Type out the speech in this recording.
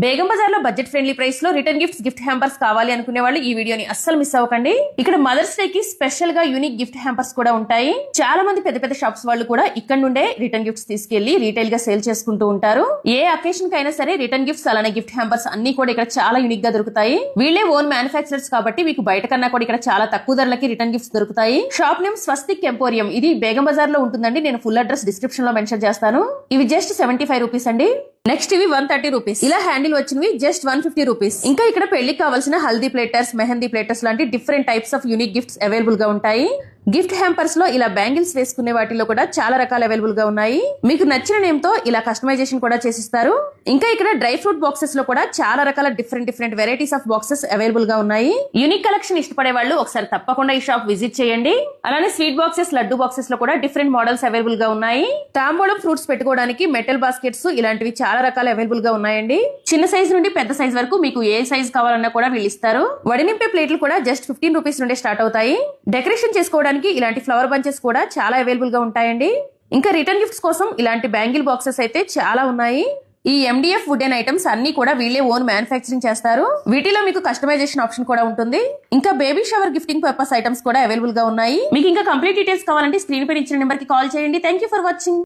బేగం బజార్ లో budget friendly price లో return gift hampers కావాలి అనుకునే వాళ్ళు ఈ వీడియోని అస్సలు మిస్ అవ్వకండి. ఇక్కడ మదర్స్ డే కి స్పెషల్ గా యూనిక్ గిఫ్ట్ హ్యాంపర్స్ కూడా ఉంటాయి. చాలా మంది పెద్ద పెద్ద షాప్స్ వాళ్ళు కూడా ఇక్కడ నుండే రిటర్న్ గిఫ్ట్స్ తీసుకెళ్లి రీటైల్ గా సేల్ చేసుకుంటూ ఉంటారు. ఏ అకేషన్ కైనా సరే రిటర్న్ గిఫ్ట్స్ అలానే గిఫ్ట్ హ్యాంపర్స్ అన్ని కూడా ఇక్కడ చాలా యూనిక్ గా దొరుకుతాయి. వీళ్ళే ఓన్ మ్యానుఫాక్చరర్స్ కాబట్టి మీకు బయట కన్నా కూడా ఇక్కడ చాలా తక్కువ ధరలకి రిటర్న్ గిఫ్ట్స్ దొరుకుతాయి. షాప్ నేమ్ స్వస్తిక్ ఎంపోరియం. ఇది బేగం బజార్ లో ఉంటుందండి. నేను ఫుల్ అడ్రస్ డిస్క్రిప్షన్ లో మెన్షన్ చేస్తాను. ఇవి జస్ట్ 75 రూపీస్ అండి. నెక్స్ట్ ఇవి 130 రూపీస్. ఇలా హ్యాండిల్ వచ్చినవి జస్ట్ 150 రూపీస్. ఇంకా ఇక్కడ పెళ్లికి కావాల్సిన హల్దీ ప్లేటర్స్, మెహందీ ప్లేటర్స్ లాంటి different types of unique gifts available గా ఉంటాయి. గిఫ్ట్ హ్యాంపర్స్ లో ఇలా బ్యాంగిల్స్ వేసుకునే వాటిలో కూడా చాలా రకాలు అవైలబుల్ గా ఉన్నాయి. మీకు నచ్చిన నేమ్ తో ఇలా కస్టమైజేషన్ కూడా చేసిస్తారు. ఇంకా ఇక్కడ డ్రై ఫ్రూట్ బాక్సెస్ లో కూడా చాలా రకాల different varieties of boxes available గా ఉన్నాయి. యూనిక్ కలెక్షన్ ఇష్టపడే వాళ్ళు ఒకసారి తప్పకుండా ఈ షాప్ విజిట్ చేయండి. అలానే స్వీట్ బాక్సెస్, లడ్డు బాక్సెస్ లో కూడా డిఫరెంట్ మోడల్స్ అవైలబుల్ గా ఉన్నాయి. తాంబూలం ఫ్రూట్స్ పెట్టుకోవడానికి మెటల్ బాస్కెట్స్ ఇలాంటివి చాలా రకాలు అవైలబుల్ గా ఉన్నాయండి. చిన్న సైజ్ నుండి పెద్ద సైజ్ వరకు మీకు ఏ సైజ్ కావాలన్నా కూడా వీళ్ళు ఇస్తారు. వడినింపే ప్లేట్లు కూడా జస్ట్ 15 రూపీస్ నుండి స్టార్ట్ అవుతాయి. డెకరేషన్ చేసుకోవడానికి ఇలాంటి ఫ్లవర్ బంచెస్ కూడా చాలా అవైలబుల్ గా ఉంటాయండి. ఇంకా రిటర్న్ గిఫ్ట్స్ కోసం ఇలాంటి బ్యాంగిల్ బాక్సెస్ అయితే చాలా ఉన్నాయి. ఈ ఎండిఎఫ్ వుడెన్ ఐటమ్స్ అన్ని కూడా వీళ్ళే ఓన్ మ్యానుఫాక్చరింగ్ చేస్తారు. వీటిలో మీకు కస్టమైజేషన్ ఆప్షన్ కూడా ఉంటుంది. ఇంకా baby shower gifting purpose items కూడా అవైలబుల్ గా ఉన్నాయి. మీకు ఇంకా కంప్లీట్ డీటెయిల్స్ కావాలంటే స్క్రీన్ పైన ఇచ్చిన నెంబర్ కి కాల్ చేయండి. Thank you for watching.